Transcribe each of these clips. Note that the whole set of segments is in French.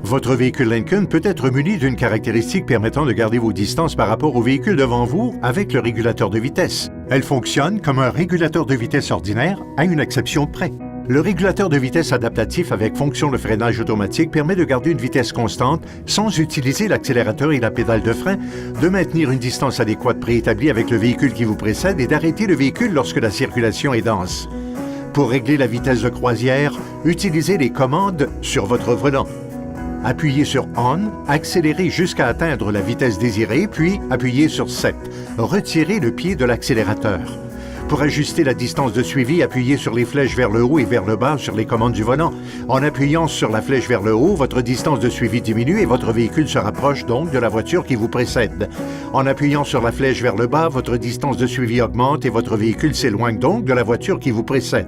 Votre véhicule Lincoln peut être muni d'une caractéristique permettant de garder vos distances par rapport au véhicule devant vous avec le régulateur de vitesse. Elle fonctionne comme un régulateur de vitesse ordinaire, à une exception près. Le régulateur de vitesse adaptatif avec fonction de freinage automatique permet de garder une vitesse constante sans utiliser l'accélérateur et la pédale de frein, de maintenir une distance adéquate préétablie avec le véhicule qui vous précède et d'arrêter le véhicule lorsque la circulation est dense. Pour régler la vitesse de croisière, utilisez les commandes sur votre volant. Appuyez sur On, accélérez jusqu'à atteindre la vitesse désirée, puis appuyez sur Set. Retirez le pied de l'accélérateur. Pour ajuster la distance de suivi, appuyez sur les flèches vers le haut et vers le bas sur les commandes du volant. En appuyant sur la flèche vers le haut, votre distance de suivi diminue et votre véhicule se rapproche donc de la voiture qui vous précède. En appuyant sur la flèche vers le bas, votre distance de suivi augmente et votre véhicule s'éloigne donc de la voiture qui vous précède.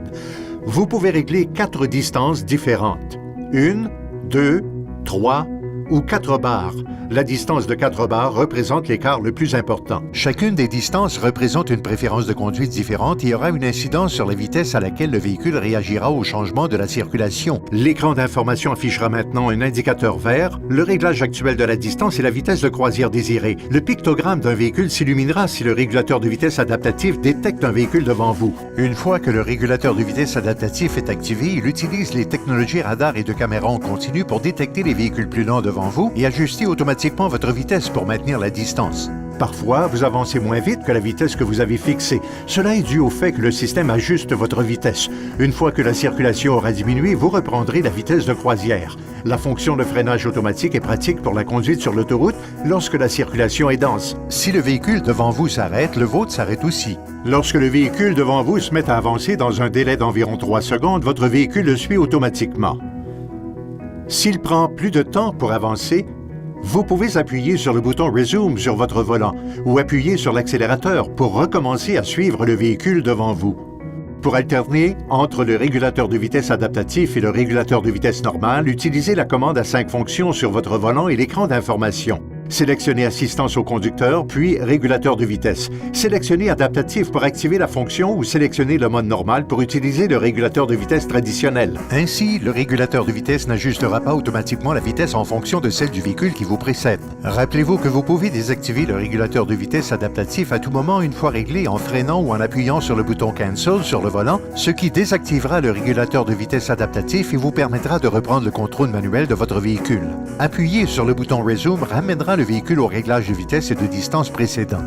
Vous pouvez régler 4 distances différentes. 1, 2, 3 ou 4 barres. La distance de 4 barres représente l'écart le plus important. Chacune des distances représente une préférence de conduite différente et aura une incidence sur la vitesse à laquelle le véhicule réagira au changement de la circulation. L'écran d'information affichera maintenant un indicateur vert, le réglage actuel de la distance et la vitesse de croisière désirée. Le pictogramme d'un véhicule s'illuminera si le régulateur de vitesse adaptatif détecte un véhicule devant vous. Une fois que le régulateur de vitesse adaptatif est activé, il utilise les technologies radar et de caméra en continu pour détecter les véhicules plus lents devant vous et ajuster automatiquement votre vitesse pour maintenir la distance. Parfois, vous avancez moins vite que la vitesse que vous avez fixée. Cela est dû au fait que le système ajuste votre vitesse. Une fois que la circulation aura diminué, vous reprendrez la vitesse de croisière. La fonction de freinage automatique est pratique pour la conduite sur l'autoroute lorsque la circulation est dense. Si le véhicule devant vous s'arrête, le vôtre s'arrête aussi. Lorsque le véhicule devant vous se met à avancer dans un délai d'environ 3 secondes, votre véhicule le suit automatiquement. S'il prend plus de temps pour avancer, vous pouvez appuyer sur le bouton Resume sur votre volant ou appuyer sur l'accélérateur pour recommencer à suivre le véhicule devant vous. Pour alterner entre le régulateur de vitesse adaptatif et le régulateur de vitesse normal, utilisez la commande à 5 fonctions sur votre volant et l'écran d'information. Sélectionnez Assistance au conducteur, puis Régulateur de vitesse. Sélectionnez Adaptatif pour activer la fonction ou sélectionnez le mode normal pour utiliser le régulateur de vitesse traditionnel. Ainsi, le régulateur de vitesse n'ajustera pas automatiquement la vitesse en fonction de celle du véhicule qui vous précède. Rappelez-vous que vous pouvez désactiver le régulateur de vitesse adaptatif à tout moment une fois réglé en freinant ou en appuyant sur le bouton Cancel sur le volant, ce qui désactivera le régulateur de vitesse adaptatif et vous permettra de reprendre le contrôle manuel de votre véhicule. Appuyez sur le bouton Resume ramènera le véhicule au réglage de vitesse et de distance précédent.